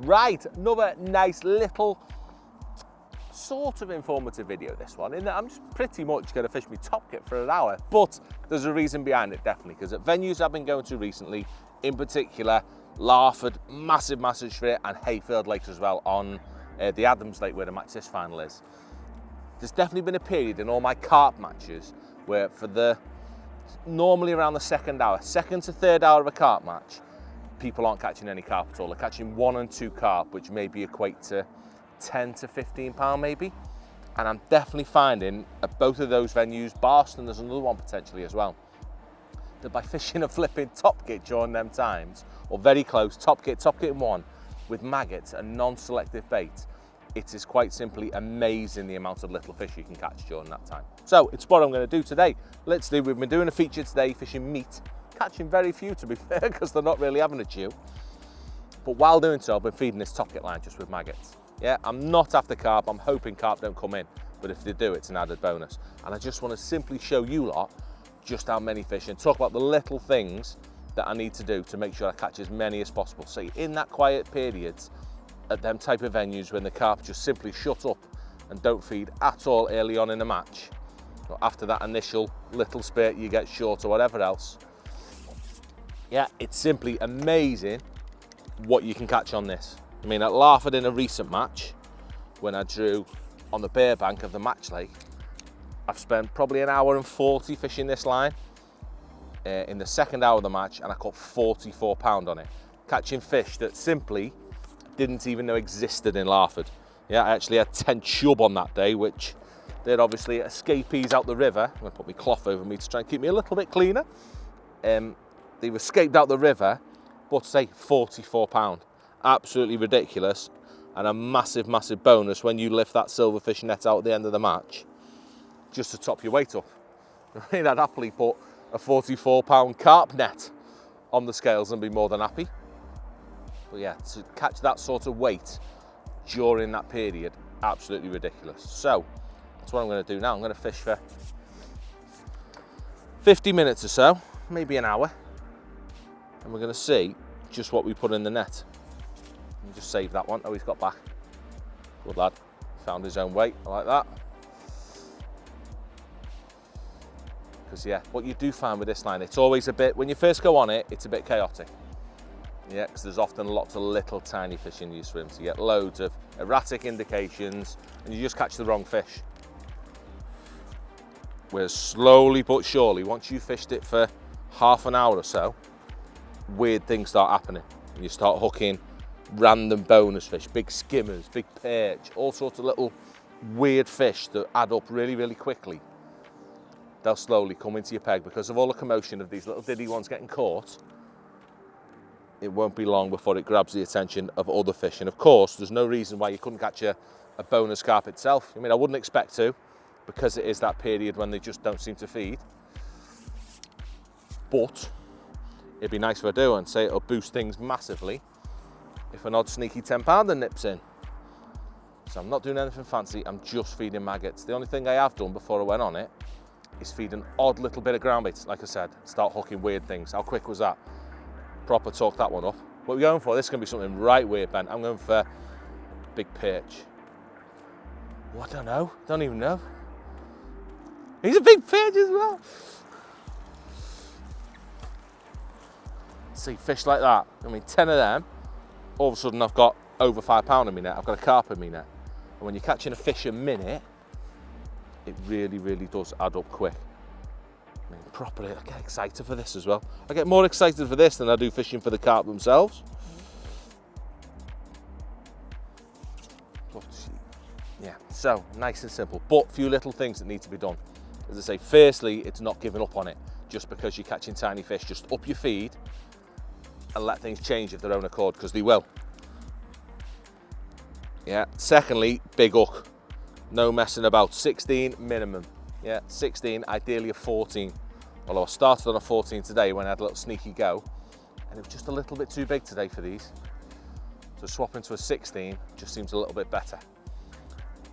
Right, another nice little sort of informative video, this one, in that I'm just pretty much going to fish my top kit for an hour, but there's a reason behind it, definitely, because at venues I've been going to recently, in particular Larford, massive for it, and Hayfield Lakes as well, on the Adams Lake where the Matrix final is. There's definitely been a period in all my carp matches where normally around the second to third hour of a carp match, people aren't catching any carp at all. They're catching 1 and 2 carp, which maybe equate to 10 to 15 pound maybe. And I'm definitely finding at both of those venues, Barston, there's another one potentially as well, that by fishing a flipping top kit during them times, or very close, top kit in one, with maggots and non-selective bait, it is quite simply amazing the amount of little fish you can catch during that time. So it's what I'm going to do today. We've been doing a feature today, fishing meat, catching very few to be fair, because they're not really having a chew. But while doing so, I've been feeding this top kit line just with maggots. Yeah, I'm not after carp, I'm hoping carp don't come in, but if they do, it's an added bonus. And I just want to simply show you lot just how many fish and talk about the little things that I need to do to make sure I catch as many as possible. So in that quiet periods, at them type of venues when the carp just simply shut up and don't feed at all early on in the match, or after that initial little spurt you get short or whatever else, yeah, it's simply amazing what you can catch on this. I mean, at Larford in a recent match, when I drew on the bare bank of the match lake, I've spent probably 1 hour and 40 fishing this line in the second hour of the match, and I caught 44 pound on it, catching fish that simply didn't even know existed in Larford. Yeah, I actually had 10 chub on that day, which they're obviously escapees out the river. I'm gonna put my cloth over me to try and keep me a little bit cleaner. They've escaped out the river, but say 44 pound. Absolutely ridiculous, and a massive bonus when you lift that silverfish net out at the end of the match, just to top your weight up. I mean, I'd happily put a 44 pound carp net on the scales and be more than happy. But yeah, to catch that sort of weight during that period, absolutely ridiculous. So that's what I'm going to do now. I'm going to fish for 50 minutes or so, maybe an hour, and we're going to see just what we put in the net. And just save that one. Oh, he's got back. Good lad. Found his own weight. I like that. Because yeah, what you do find with this line, it's always a bit, when you first go on it, it's a bit chaotic. Yeah, because there's often lots of little tiny fish in your swim, so you get loads of erratic indications and you just catch the wrong fish. Whereas slowly but surely, once you've fished it for half an hour or so, weird things start happening. And you start hooking random bonus fish, big skimmers, big perch, all sorts of little weird fish that add up really quickly. They'll slowly come into your peg because of all the commotion of these little diddy ones getting caught. It won't be long before it grabs the attention of other fish. And of course, there's no reason why you couldn't catch a bonus carp itself. I mean, I wouldn't expect to, because it is that period when they just don't seem to feed. But it'd be nice if I do, and say it'll boost things massively if an odd sneaky 10 pounder nips in. So I'm not doing anything fancy, I'm just feeding maggots. The only thing I have done before I went on it is feed an odd little bit of ground bait. Like I said, start hooking weird things. How quick was that? Proper talk that one up. What are we going for? This is going to be something right weird, Ben. I'm going for big perch. Oh, I don't know. Don't even know. He's a big perch as well. See, fish like that. I mean, 10 of them. All of a sudden, I've got over 5 pound in my net. I've got a carp in my net. And when you're catching a fish a minute, it really does add up quick. I mean, properly, I get excited for this as well. I get more excited for this than I do fishing for the carp themselves. But, yeah, so nice and simple, but few little things that need to be done. As I say, firstly, it's not giving up on it just because you're catching tiny fish. Just up your feed and let things change of their own accord, because they will. Yeah, secondly, big hook. No messing about, 16 minimum. Yeah, 16, ideally a 14. Although I started on a 14 today when I had a little sneaky go, and it was just a little bit too big today for these. So swapping to a 16 just seems a little bit better.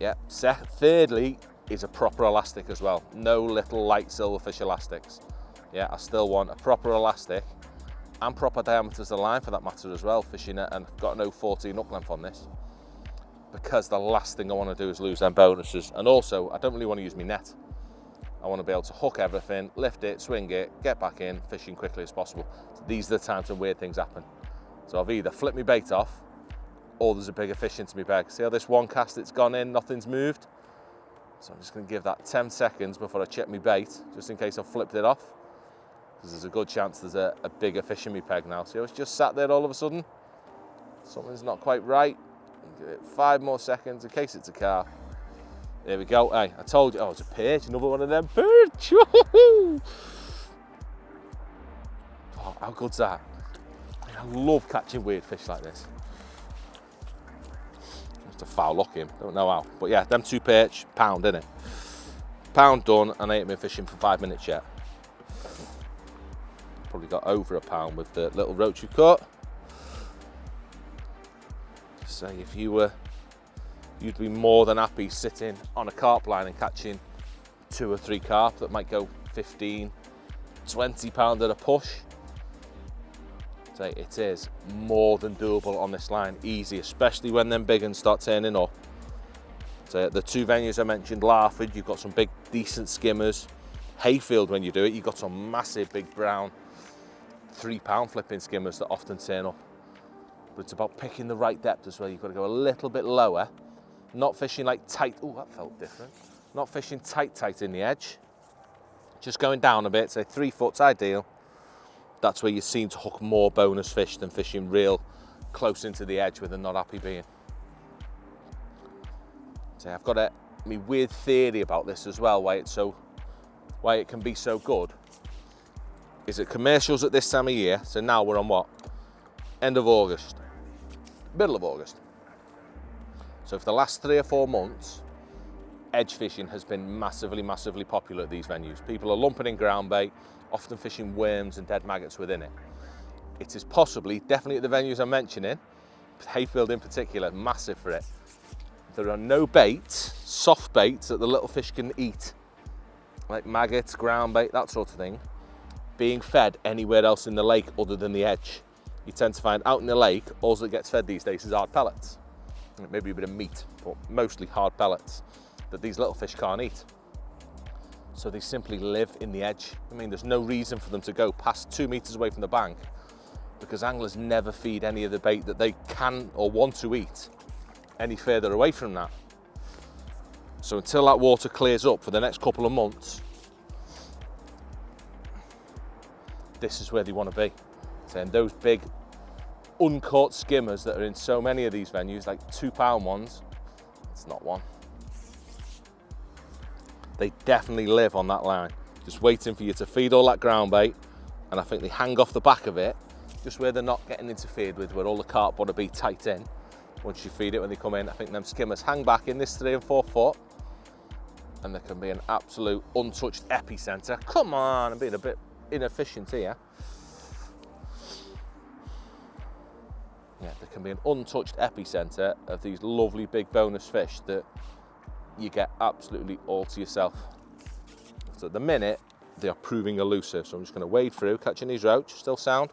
Yeah, thirdly is a proper elastic as well. No little light silverfish elastics. Yeah, I still want a proper elastic and proper diameters of the line for that matter as well, fishing it, and I've got no 14 hook length on this, because the last thing I want to do is lose them bonuses. And also, I don't really want to use my net. I want to be able to hook everything, lift it, swing it, get back in, fishing quickly as possible. So these are the times when weird things happen. So I've either flipped my bait off, or there's a bigger fish into my bag. See how this one cast, it's gone in, nothing's moved? So I'm just going to give that 10 seconds before I check my bait, just in case I've flipped it off. Because there's a good chance there's a bigger fish in my peg now. See how it's just sat there all of a sudden? Something's not quite right. Give it 5 more seconds in case it's a carp. There we go. Hey, I told you. Oh, it's a perch. Another one of them perch. Oh, how good's that? I love catching weird fish like this. Just a foul look him. Don't know how. But yeah, them 2 perch, pound, innit? Pound done, and I ain't been fishing for 5 minutes yet. Probably got over a pound with the little roach you caught. Just say if you were, you'd be more than happy sitting on a carp line and catching 2 or 3 carp that might go 15, 20 pound at a push. Say it is more than doable on this line, easy, especially when them big ones start turning up. So the 2 venues I mentioned, Larford, you've got some big decent skimmers. Hayfield, when you do it, you've got some massive big brown 3 pound flipping skimmers that often turn up. But it's about picking the right depth as well. You've got to go a little bit lower, not fishing like tight. Oh, that felt different. Not fishing tight in the edge. Just going down a bit, say 3 foot's ideal. That's where you seem to hook more bonus fish than fishing real close into the edge with a not happy being. So I've got my weird theory about this as well, why it can be so good. Is it commercials at this time of year? So now we're on what? End of August, middle of August. So for the last 3 or 4 months, edge fishing has been massively popular at these venues. People are lumping in ground bait, often fishing worms and dead maggots within it. It is possibly, definitely at the venues I'm mentioning, Hayfield in particular, massive for it. There are no baits, soft baits that the little fish can eat, like maggots, ground bait, that sort of thing, being fed anywhere else in the lake other than the edge. You tend to find out in the lake, all that gets fed these days is hard pellets. Maybe a bit of meat, but mostly hard pellets that these little fish can't eat. So they simply live in the edge. I mean, there's no reason for them to go past 2 meters away from the bank, because anglers never feed any of the bait that they can or want to eat any further away from that. So until that water clears up for the next couple of months, this is where they want to be. And those big uncaught skimmers that are in so many of these venues, like 2 pound ones, it's not one. They definitely live on that line, just waiting for you to feed all that ground bait, and I think they hang off the back of it, just where they're not getting interfered with, where all the carp want to be tight in. Once you feed it when they come in, I think them skimmers hang back in this 3 and 4 foot, and there can be an absolute untouched epicenter. Come on, I'm being a bit inefficient here. Yeah, there can be an untouched epicenter of these lovely big bonus fish that you get absolutely all to yourself. So at the minute, they are proving elusive. So I'm just going to wade through, catching these roach, still sound.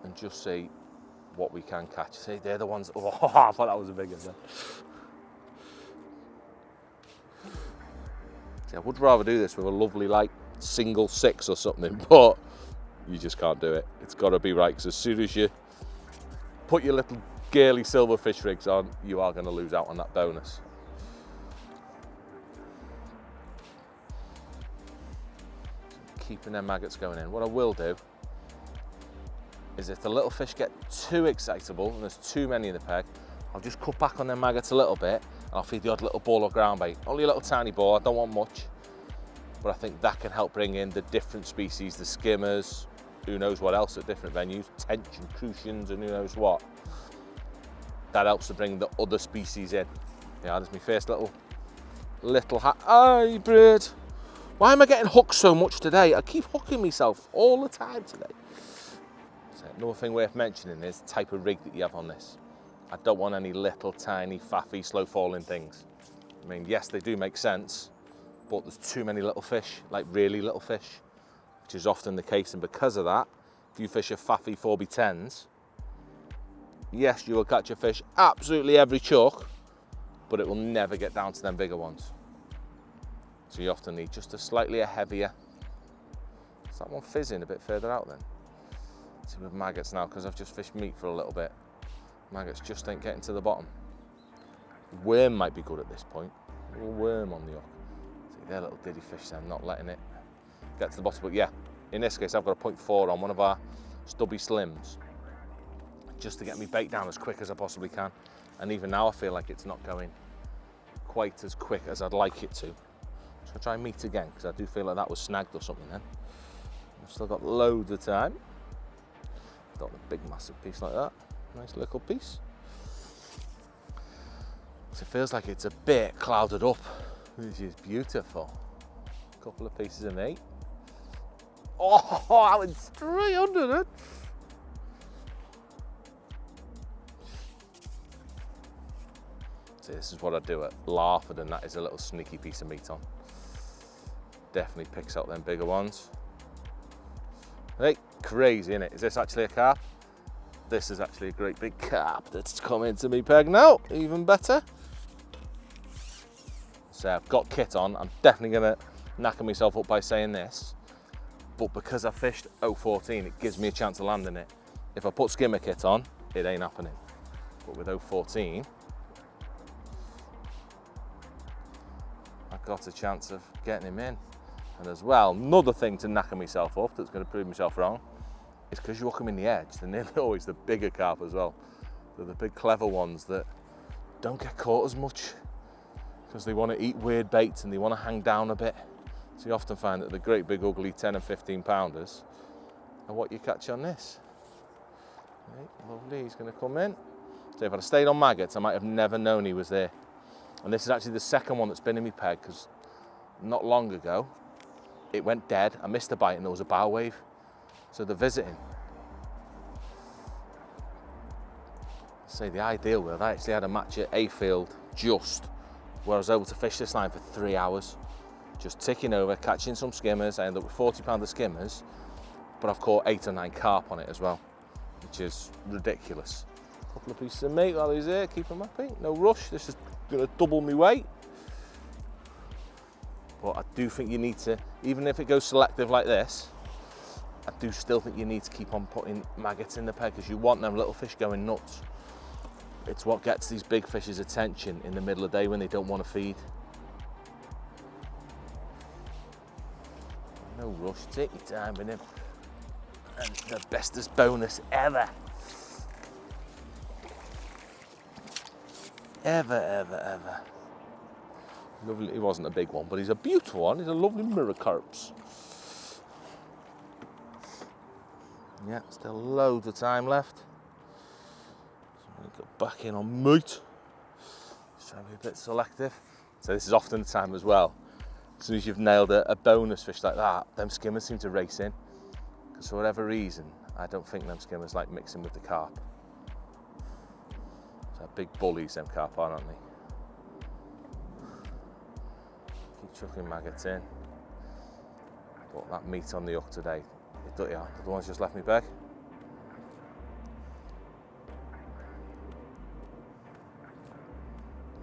And just see what we can catch. See, they're the ones, oh, I thought that was a big one. See, I would rather do this with a lovely, like, single 6 or something, but you just can't do it. It's got to be right, because as soon as you put your little girly silverfish rigs on, you are going to lose out on that bonus. Keeping them maggots going in. What I will do is, if the little fish get too excitable and there's too many in the peg, I'll just cut back on them maggots a little bit, and I'll feed the odd little ball of ground bait. Only a little tiny ball, I don't want much. But I think that can help bring in the different species, the skimmers, who knows what else at different venues, tension crucians and who knows what. That helps to bring the other species in. Yeah, there's my first little hybrid. Why am I getting hooked so much today? I keep hooking myself all the time today. So another thing worth mentioning is the type of rig that you have on this. I don't want any little tiny faffy slow falling things. I mean, yes, they do make sense, but there's too many little fish, like really little fish, which is often the case. And because of that, if you fish a faffy 4x10s, yes, you will catch a fish absolutely every chuck, but it will never get down to them bigger ones. So you often need just a slightly heavier. Is that one fizzing a bit further out then? See with maggots now, because I've just fished meat for a little bit. Maggots just ain't getting to the bottom. Worm might be good at this point. A little worm on the hook. See, they're little diddy fish then, not letting it get to the bottom. But yeah, in this case, I've got a 0.4 on one of our stubby slims, just to get me bait down as quick as I possibly can. And even now I feel like it's not going quite as quick as I'd like it to. So I'll try meat again, because I do feel like that was snagged or something then. I've still got loads of time. Don't want a big massive piece like that. Nice little piece. So it feels like it's a bit clouded up, which is beautiful. A couple of pieces of meat. Oh, I went straight under it. See, this is what I do at Larford, and that is a little sneaky piece of meat on. Definitely picks out them bigger ones. Hey, crazy, isn't it? Is this actually a carp? This is actually a great big carp that's come into me peg now, even better. So I've got kit on, I'm definitely gonna knacker myself up by saying this, but because I fished 014, it gives me a chance of landing it. If I put skimmer kit on, it ain't happening. But with 014, I've got a chance of getting him in. And as well, another thing to knacker myself up that's going to prove myself wrong is because you hook them in the edge, they're nearly always the bigger carp as well. They're the big clever ones that don't get caught as much because they want to eat weird baits and they want to hang down a bit. So you often find that the great big ugly 10 and 15 pounders are what you catch on this. Right, lovely, he's going to come in. So if I'd stayed on maggots, I might have never known he was there. And this is actually the second one that's been in my peg, because not long ago, it went dead, I missed a bite and there was a bow wave. So they're visiting. Say the ideal with, I actually had a match at Ayfield just where I was able to fish this line for 3 hours. Just ticking over, catching some skimmers. I ended up with 40 pounder skimmers, but I've caught 8 or 9 carp on it as well, which is ridiculous. A couple of pieces of meat while he's here, keep him happy, no rush. This is gonna double my weight. But I do think you need to, even if it goes selective like this, I do still think you need to keep on putting maggots in the peg because you want them little fish going nuts. It's what gets these big fish's attention in the middle of the day when they don't want to feed. No rush, take your time with him. And the bestest bonus ever. Ever. Lovely, he wasn't a big one, but he's a beautiful one. He's a lovely mirror carps. Yeah, still loads of time left. So I'm going to go back in on meat. Just try to be a bit selective. So this is often the time as well. As soon as you've nailed a bonus fish like that, them skimmers seem to race in. Because for whatever reason, I don't think them skimmers like mixing with the carp. So big bullies, them carp are, aren't they? Keep chucking maggots in. But that meat on the hook today, the other one's just left me bag.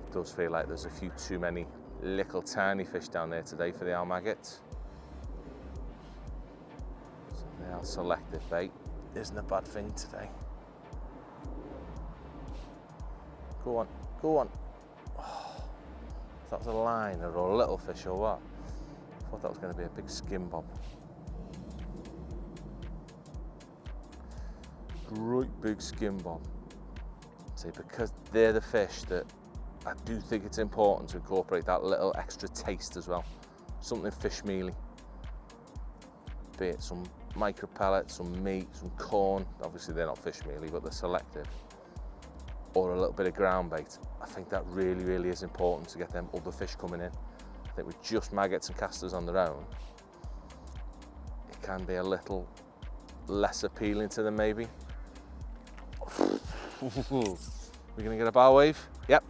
It does feel like there's a few too many little tiny fish down there today for the owl maggots. So the owl selective bait isn't a bad thing today. Go on, go on. Oh, if that was a liner or a little fish or what? I thought that was going to be a big skim bob. Great big skim bob. See, because they're the fish that I do think it's important to incorporate that little extra taste as well. Something fish mealy. Be it some micro pellets, some meat, some corn. Obviously they're not fish mealy, but they're selective. Or a little bit of ground bait. I think that really, really is important to get them other fish coming in. I think with just maggots and casters on their own, it can be a little less appealing to them maybe. We're gonna get a bow wave? Yep.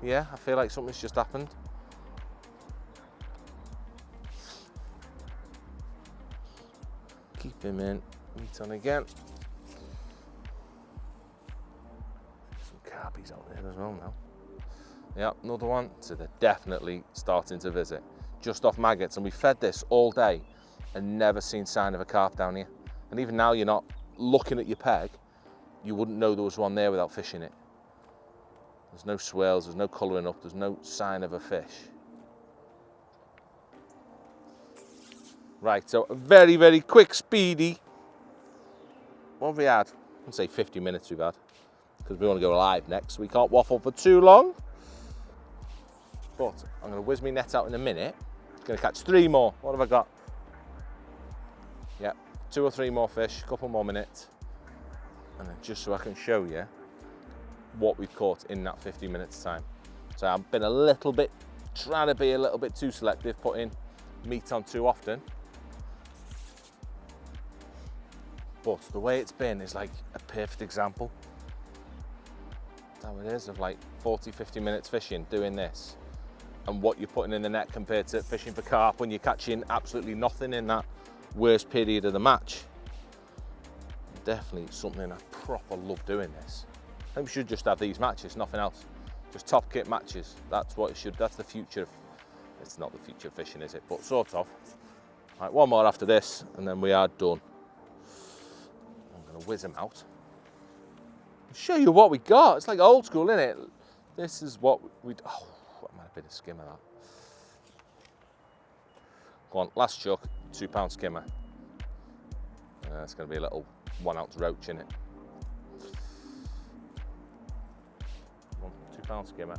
Yeah, I feel like something's just happened. Keep him in, meat on again. Some carpies out there as well now. Yep, another one. So they're definitely starting to visit. Just off maggots, and we fed this all day and never seen sign of a carp down here. And even now you're not looking at your peg, you wouldn't know there was one there without fishing it. There's no swirls, there's no colouring up, there's no sign of a fish. Right, so a very, very quick, speedy. What have we had? I'd say 50 minutes we've had, because we want to go live next. We can't waffle for too long. But I'm going to whiz my net out in a minute. Going to catch 3 more. What have I got? Yeah, 2 or 3 more fish, a couple more minutes. And then just so I can show you what we've caught in that 50 minutes time. So I've been a little bit, trying to be a little bit too selective, putting meat on too often. But the way it's been is like a perfect example. That's how it is, of like 40, 50 minutes fishing, doing this. And what you're putting in the net compared to fishing for carp when you're catching absolutely nothing in that worst period of the match. Definitely something I proper love doing this. I think we should just have these matches, nothing else. Just top kit matches. That's what it should, that's the future of, it's not the future of fishing, is it? But sort of. Right, one more after this, and then we are done. I'm gonna whiz them out. I'll show you what we got. It's like old school, isn't it? This is what we, oh, that might have been a skimmer, that. Go on, last chuck, £2 skimmer. It's gonna be a little 1 ounce roach in it. £2 skimmer.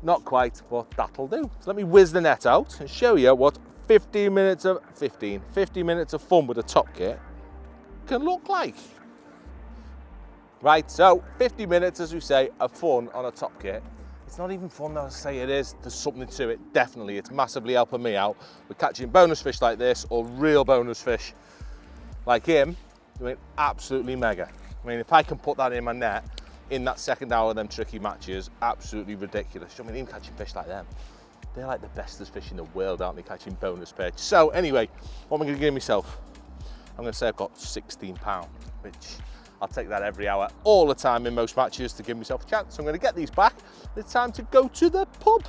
Not quite, but that'll do. So let me whiz the net out and show you what 50 minutes of fun with a top kit can look like. Right, so 50 minutes, as we say, of fun on a top kit. It's not even fun though, I say it is. There's something to it, definitely. It's massively helping me out. We're catching bonus fish like this, or real bonus fish like him, doing absolutely mega. I mean, if I can put that in my net in that second hour of them tricky matches, absolutely ridiculous. I mean, even catching fish like them, they're like the bestest fish in the world, aren't they, catching bonus perch? So anyway, what am I gonna give myself? I'm gonna say I've got £16, which I'll take that every hour, all the time in most matches to give myself a chance. So I'm gonna get these back. It's time to go to the pub.